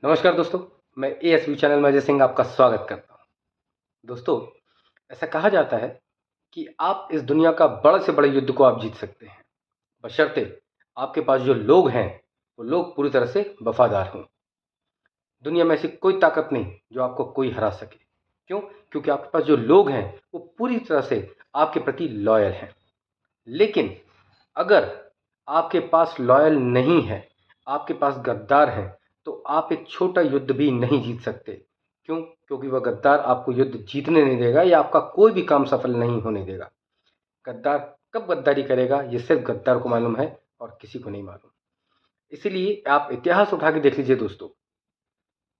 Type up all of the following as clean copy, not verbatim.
नमस्कार दोस्तों, मैं एएसवी चैनल में अजय सिंह आपका स्वागत करता हूँ। दोस्तों, ऐसा कहा जाता है कि आप इस दुनिया का बड़े से बड़े युद्ध को आप जीत सकते हैं, बशर्ते आपके पास जो लोग हैं, वो लोग पूरी तरह से वफादार हों। दुनिया में ऐसी कोई ताकत नहीं जो आपको कोई हरा सके। क्यों? क्योंकि आपके पास जो लोग हैं, वो पूरी तरह से आपके प्रति लॉयल हैं। लेकिन अगर आपके पास लॉयल नहीं है, आपके पास गद्दार हैं, तो आप एक छोटा युद्ध भी नहीं जीत सकते। क्यों? क्योंकि वह गद्दार आपको युद्ध जीतने नहीं देगा या आपका कोई भी काम सफल नहीं होने देगा। गद्दार कब गद्दारी करेगा, ये सिर्फ गद्दार को मालूम है और किसी को नहीं मालूम। इसीलिए आप इतिहास उठा के देख लीजिए दोस्तों,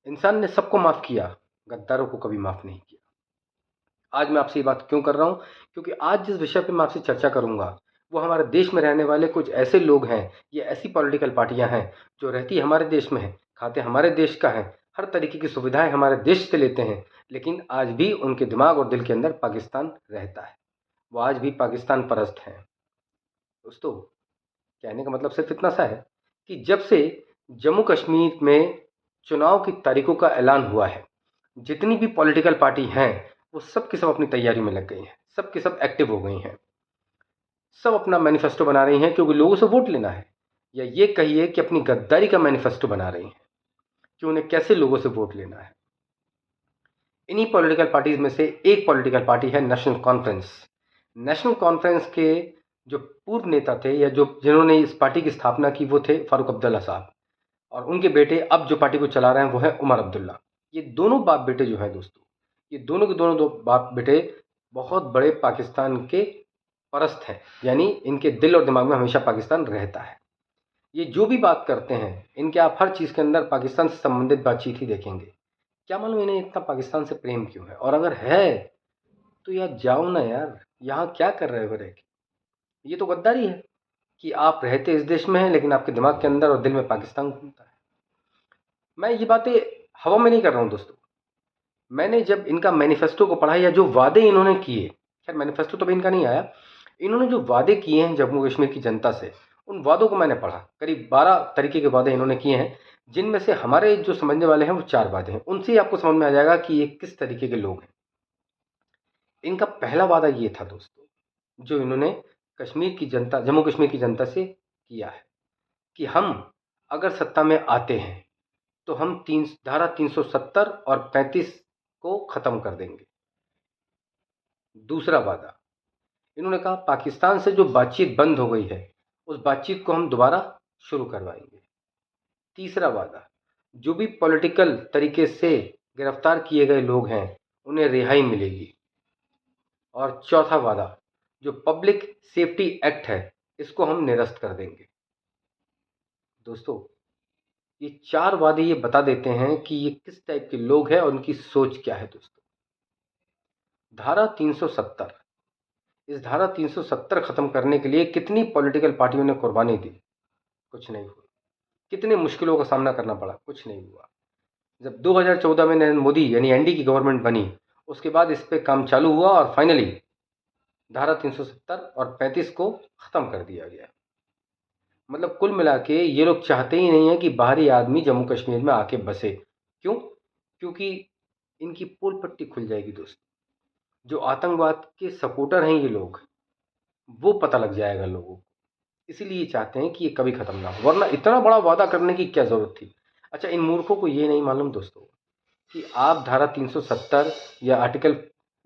इंसान ने सबको माफ किया, गद्दारों को कभी माफ नहीं किया। आज मैं आपसे ये बात क्यों कर रहा हूँ? क्योंकि आज जिस विषय पे मैं आपसे चर्चा करूंगा, वो हमारे देश में रहने वाले कुछ ऐसे लोग हैं, ये ऐसी पॉलिटिकल पार्टियां हैं जो रहती हमारे देश में हैं, खाते हमारे देश का हैं, हर तरीके की सुविधाएं हमारे देश से लेते हैं, लेकिन आज भी उनके दिमाग और दिल के अंदर पाकिस्तान रहता है। वो आज भी पाकिस्तान परस्त हैं। दोस्तों, कहने का मतलब सिर्फ इतना सा है कि जब से जम्मू कश्मीर में चुनाव की तारीखों का ऐलान हुआ है, जितनी भी पॉलिटिकल पार्टी हैं, वो सब की सब अपनी तैयारी में लग गई हैं, सब की सब एक्टिव हो गई हैं, सब अपना मैनिफेस्टो बना रही हैं, क्योंकि लोगों से वोट लेना है, या ये कहिए कि अपनी गद्दारी का मैनिफेस्टो बना रही हैं कि उन्हें कैसे लोगों से वोट लेना है। इन्हीं पॉलिटिकल पार्टीज में से एक पॉलिटिकल पार्टी है नेशनल कॉन्फ्रेंस। नेशनल कॉन्फ्रेंस के जो पूर्व नेता थे, या जो जिन्होंने इस पार्टी की स्थापना की, वो थे फारूक अब्दुल्ला साहब, और उनके बेटे अब जो पार्टी को चला रहे हैं वो है उमर अब्दुल्ला। ये दोनों बाप बेटे जो हैं दोस्तों, ये दोनों के दोनों दो बाप बेटे बहुत बड़े पाकिस्तान के परस्त हैं, यानी इनके दिल और दिमाग में हमेशा पाकिस्तान रहता है। ये जो भी बात करते हैं, इनके आप हर चीज़ के अंदर पाकिस्तान से संबंधित बातचीत ही देखेंगे। क्या मालूम इन्हें इतना पाकिस्तान से प्रेम क्यों है, और अगर है तो यार जाओ ना यार, यहाँ क्या कर रहे हो रह के? ये तो गद्दारी है कि आप रहते इस देश में हैं, लेकिन आपके दिमाग के अंदर और दिल में पाकिस्तान घूमता है। मैं ये बातें हवा में नहीं कर रहा हूँ दोस्तों। मैंने जब इनका मैनिफेस्टो को पढ़ा, या जो वादे इन्होंने किए, खैर मैनिफेस्टो तो अभी इनका नहीं आया, इन्होंने जो वादे किए हैं जम्मू कश्मीर की जनता से, उन वादों को मैंने पढ़ा। करीब 12 तरीके के वादे इन्होंने किए हैं, जिनमें से हमारे जो समझने वाले हैं वो 4 वादे हैं। उनसे ही आपको समझ में आ जाएगा कि ये किस तरीके के लोग हैं। इनका पहला वादा ये था दोस्तों, जो इन्होंने कश्मीर की जनता, जम्मू कश्मीर की जनता से किया है, कि हम अगर सत्ता में आते हैं तो हम धारा 370 और 35 को खत्म कर देंगे। दूसरा वादा, इन्होंने कहा पाकिस्तान से जो बातचीत बंद हो गई है, उस बातचीत को हम दोबारा शुरू करवाएंगे। तीसरा वादा, जो भी पॉलिटिकल तरीके से गिरफ्तार किए गए लोग हैं, उन्हें रिहाई मिलेगी। और चौथा वादा, जो पब्लिक सेफ्टी एक्ट है, इसको हम निरस्त कर देंगे। दोस्तों, ये 4 वादे ये बता देते हैं कि ये किस टाइप के लोग हैं और उनकी सोच क्या है दोस्तों। धारा 370, इस धारा 370 खत्म करने के लिए कितनी पॉलिटिकल पार्टियों ने कुर्बानी दी? कुछ नहीं हुआ। कितने मुश्किलों का सामना करना पड़ा? कुछ नहीं हुआ। जब 2014 में नरेंद्र मोदी यानी एनडी की गवर्नमेंट बनी, उसके बाद इस पे काम चालू हुआ और फाइनली धारा 370 और 35 को खत्म कर दिया गया। मतलब कुल मिला के ये लोग चाहते ही नहीं है कि बाहरी आदमी जम्मू कश्मीर में आके बसे। क्यों? क्योंकि इनकी पोल पट्टी खुल जाएगी दोस्त। जो आतंकवाद के सपोर्टर हैं ये लोग, वो पता लग जाएगा लोगों को। इसीलिए चाहते हैं कि ये कभी खत्म ना हो, वरना इतना बड़ा वादा करने की क्या जरूरत थी? अच्छा, इन मूर्खों को ये नहीं मालूम दोस्तों कि आप धारा 370 या आर्टिकल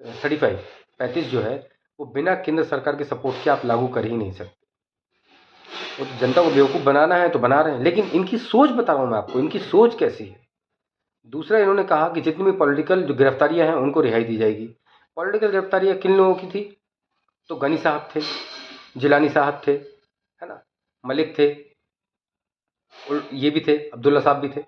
35 जो है, वो बिना केंद्र सरकार के सपोर्ट के आप लागू कर ही नहीं सकते। वो तो जनता को बेवकूफ़ बनाना है तो बना रहे हैं, लेकिन इनकी सोच बता रहा हूँ मैं आपको, इनकी सोच कैसी है। दूसरा, इन्होंने कहा कि जितनी भी पॉलिटिकल जो गिरफ्तारियां हैं उनको रिहाई दी जाएगी। पॉलिटिकल गिरफ्तारियां किन लोगों की थी? तो गनी साहब थे, जिलानी साहब थे, है ना, मलिक थे, और ये भी थे, अब्दुल्ला साहब भी थे।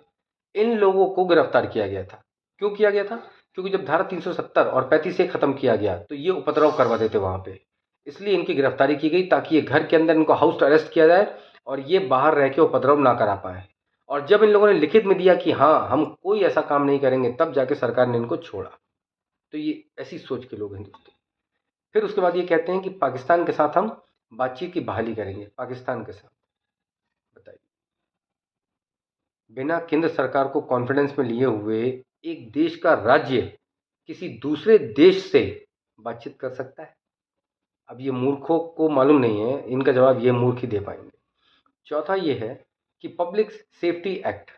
इन लोगों को गिरफ्तार किया गया था। क्यों किया गया था? क्योंकि जब धारा 370 और 35 से खत्म किया गया तो ये उपद्रव करवा देते वहां पे, इसलिए इनकी गिरफ्तारी की गई, ताकि ये घर के अंदर इनको हाउस अरेस्ट किया जाए और ये बाहर रह के उपद्रव ना करा पाए। और जब इन लोगों ने लिखित में दिया कि हाँ हम कोई ऐसा काम नहीं करेंगे, तब जाके सरकार ने इनको छोड़ा। तो ये ऐसी सोच के लोग हैं दोस्तों। फिर उसके बाद ये कहते हैं कि पाकिस्तान के साथ हम बातचीत की बहाली करेंगे। पाकिस्तान के साथ, बताइए। बिना केंद्र सरकार को कॉन्फिडेंस में लिए हुए एक देश का राज्य किसी दूसरे देश से बातचीत कर सकता है? अब ये मूर्खों को मालूम नहीं है, इनका जवाब ये मूर्ख ही दे पाएंगे। चौथा ये है कि पब्लिक सेफ्टी एक्ट,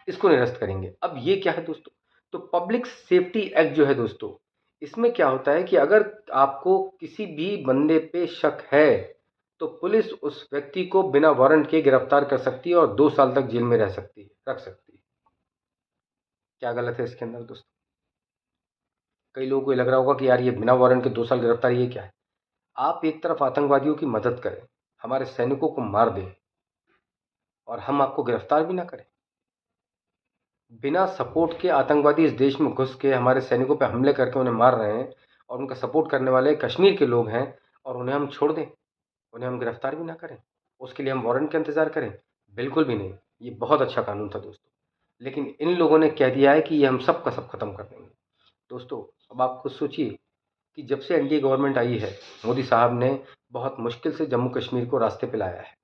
इसको निरस्त करेंगे। अब ये क्या है दोस्तों? तो पब्लिक सेफ्टी एक्ट जो है दोस्तों, इसमें क्या होता है कि अगर आपको किसी भी बंदे पे शक है तो पुलिस उस व्यक्ति को बिना वारंट के गिरफ्तार कर सकती है और 2 साल तक जेल में रख सकती है। क्या गलत है इसके अंदर दोस्तों? कई लोगों को ये लग रहा होगा कि यार ये बिना वारंट के 2 साल गिरफ्तारी, ये क्या है? आप एक तरफ आतंकवादियों की मदद करें, हमारे सैनिकों को मार दें और हम आपको गिरफ्तार भी ना करें। बिना सपोर्ट के आतंकवादी इस देश में घुस के हमारे सैनिकों पर हमले करके उन्हें मार रहे हैं और उनका सपोर्ट करने वाले कश्मीर के लोग हैं, और उन्हें हम छोड़ दें, उन्हें हम गिरफ्तार भी ना करें, उसके लिए हम वारंट का इंतज़ार करें? बिल्कुल भी नहीं। ये बहुत अच्छा कानून था दोस्तों, लेकिन इन लोगों ने कह दिया है कि ये हम सब का सब खत्म कर देंगे। दोस्तों, अब आप खुद सोचिए कि जब से एनडीए गवर्नमेंट आई है, मोदी साहब ने बहुत मुश्किल से जम्मू कश्मीर को रास्ते पे लाया है।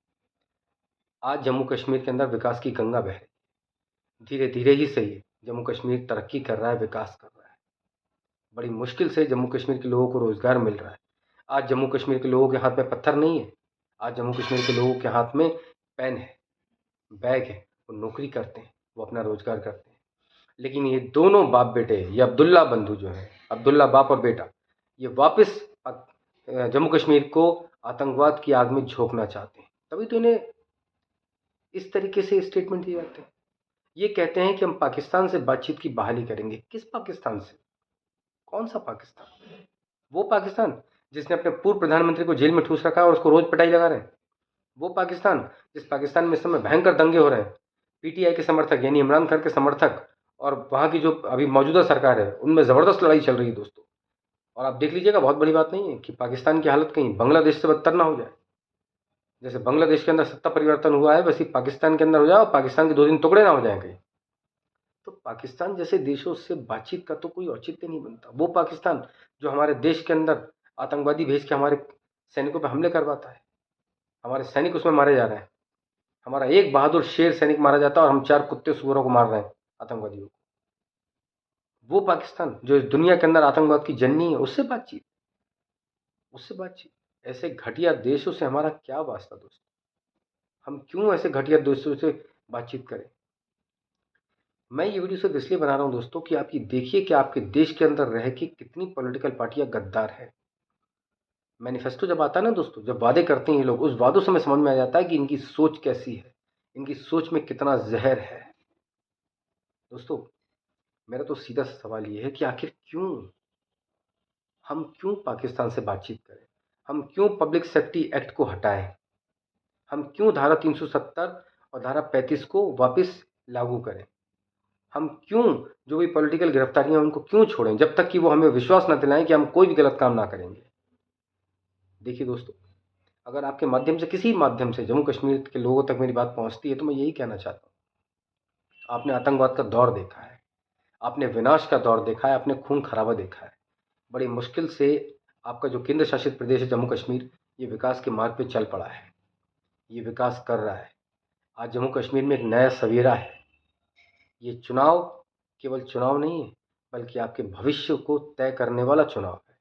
आज जम्मू कश्मीर के अंदर विकास की गंगा बह रही है। धीरे धीरे ही सही, जम्मू कश्मीर तरक्की कर रहा है, विकास कर रहा है। बड़ी मुश्किल से जम्मू कश्मीर के लोगों को रोज़गार मिल रहा है। आज जम्मू कश्मीर के लोगों के हाथ में पत्थर नहीं है, आज जम्मू कश्मीर के लोगों के हाथ में पेन है, बैग है, वो नौकरी करते हैं, वो अपना रोज़गार करते हैं। लेकिन ये दोनों बाप बेटे, ये अब्दुल्ला बंधु जो हैं, अब्दुल्ला बाप और बेटा, ये वापस जम्मू कश्मीर को आतंकवाद की आग में झोंकना चाहते हैं। तभी तो इन्हें इस तरीके से स्टेटमेंट दिए जाते हैं। ये कहते हैं कि हम पाकिस्तान से बातचीत की बहाली करेंगे। किस पाकिस्तान से? कौन सा पाकिस्तान? वो पाकिस्तान जिसने अपने पूर्व प्रधानमंत्री को जेल में ठूस रखा है और उसको रोज पिटाई लगा रहे हैं? वो पाकिस्तान जिस पाकिस्तान में इस समय भयंकर दंगे हो रहे हैं, पीटीआई के समर्थक यानी इमरान खान के समर्थक और वहाँ की जो अभी मौजूदा सरकार है, उनमें ज़बरदस्त लड़ाई चल रही है दोस्तों। और आप देख लीजिएगा, बहुत बड़ी बात नहीं है कि पाकिस्तान की हालत कहीं बांग्लादेश से बदतर ना हो जाए। जैसे बांग्लादेश के अंदर सत्ता परिवर्तन हुआ है, वैसे पाकिस्तान के अंदर हो जाए और पाकिस्तान के 2 दिन टुकड़े ना हो जाए कहीं। तो पाकिस्तान जैसे देशों से बातचीत का तो कोई औचित्य नहीं बनता। वो पाकिस्तान जो हमारे देश के अंदर आतंकवादी भेज के हमारे सैनिकों पर हमले करवाता है, हमारे सैनिक उसमें मारे जा रहे हैं, हमारा एक बहादुर शेर सैनिक मारा जाता है और हम 4 कुत्ते सुअरों को मार रहे हैं आतंकवादियों को। वो पाकिस्तान जो इस दुनिया के अंदर आतंकवाद की जननी है, उससे बातचीत। ऐसे घटिया देशों से हमारा क्या वास्ता दोस्तों? हम क्यों ऐसे घटिया देशों से बातचीत करें? मैं ये वीडियो सिर्फ इसलिए बना रहा हूँ दोस्तों कि आप ये देखिए कि आपके देश के अंदर रह के कितनी पॉलिटिकल पार्टियां गद्दार है। मैनिफेस्टो जब आता है ना दोस्तों, जब वादे करते हैं ये लोग, उस वादों से हमें समझ में आ जाता है कि इनकी सोच कैसी है, इनकी सोच में कितना जहर है। दोस्तों, मेरा तो सीधा सा सवाल ये है कि आखिर हम क्यों पाकिस्तान से बातचीत करें? हम क्यों पब्लिक सेफ्टी एक्ट को हटाएं? हम क्यों धारा 370 और धारा 35 को वापस लागू करें? हम क्यों जो भी पॉलिटिकल गिरफ्तारियां उनको क्यों छोड़ें, जब तक कि वो हमें विश्वास न दिलाएं कि हम कोई भी गलत काम ना करेंगे? देखिए दोस्तों, अगर आपके माध्यम से, किसी माध्यम से जम्मू कश्मीर के लोगों तक मेरी बात पहुंचती है, तो मैं यही कहना चाहता हूँ, आपने आतंकवाद का दौर देखा है, आपने विनाश का दौर देखा है, आपने खून खराबा देखा है। बड़ी मुश्किल से आपका जो केंद्र शासित प्रदेश है जम्मू कश्मीर, ये विकास के मार्ग पे चल पड़ा है, ये विकास कर रहा है। आज जम्मू कश्मीर में एक नया सवेरा है। ये चुनाव केवल चुनाव नहीं है, बल्कि आपके भविष्य को तय करने वाला चुनाव है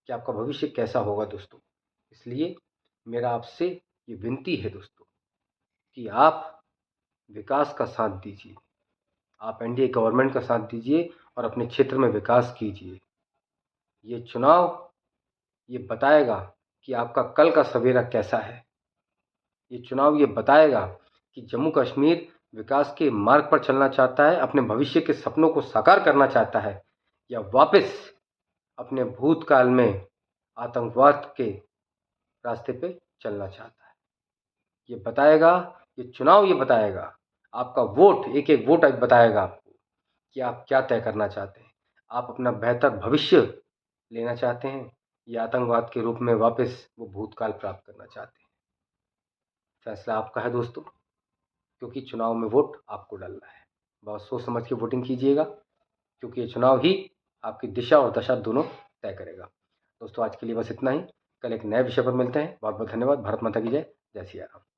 कि आपका भविष्य कैसा होगा दोस्तों। इसलिए मेरा आपसे ये विनती है दोस्तों कि आप विकास का साथ दीजिए, आप एनडीए गवर्नमेंट का साथ दीजिए और अपने क्षेत्र में विकास कीजिए। ये चुनाव ये बताएगा कि आपका कल का सवेरा कैसा है। ये चुनाव ये बताएगा कि जम्मू कश्मीर विकास के मार्ग पर चलना चाहता है, अपने भविष्य के सपनों को साकार करना चाहता है, या वापस अपने भूतकाल में आतंकवाद के रास्ते पे चलना चाहता है। ये बताएगा, ये चुनाव ये बताएगा, आपका वोट, एक एक वोट बताएगा आपको कि आप क्या तय करना चाहते हैं। आप अपना बेहतर भविष्य लेना चाहते हैं या आतंकवाद के रूप में वापस वो भूतकाल प्राप्त करना चाहते हैं? फैसला आपका है दोस्तों, क्योंकि चुनाव में वोट आपको डालना है। बहुत सोच समझ के वोटिंग कीजिएगा, क्योंकि ये चुनाव ही आपकी दिशा और दशा दोनों तय करेगा। दोस्तों, आज के लिए बस इतना ही। कल एक नए विषय पर मिलते हैं। बहुत बहुत धन्यवाद। भारत माता की जय। जय सिया राम।